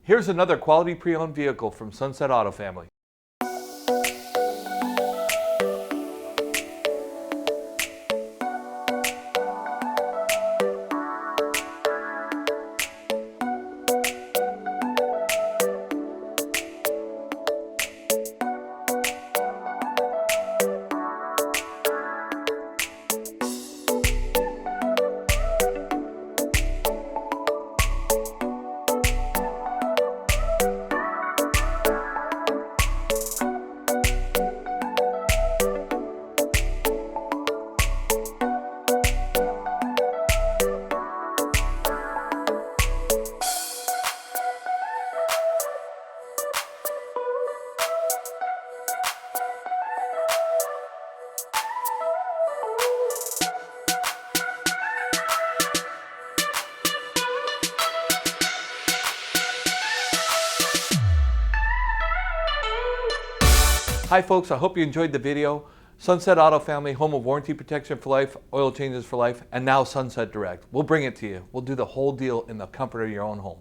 Here's another quality pre-owned vehicle from Sunset Auto Family. Hi folks, I hope you enjoyed the video. Sunset Auto Family, home of warranty protection for life, oil changes for life, and now Sunset Direct. We'll bring it to you. We'll do the whole deal in the comfort of your own home.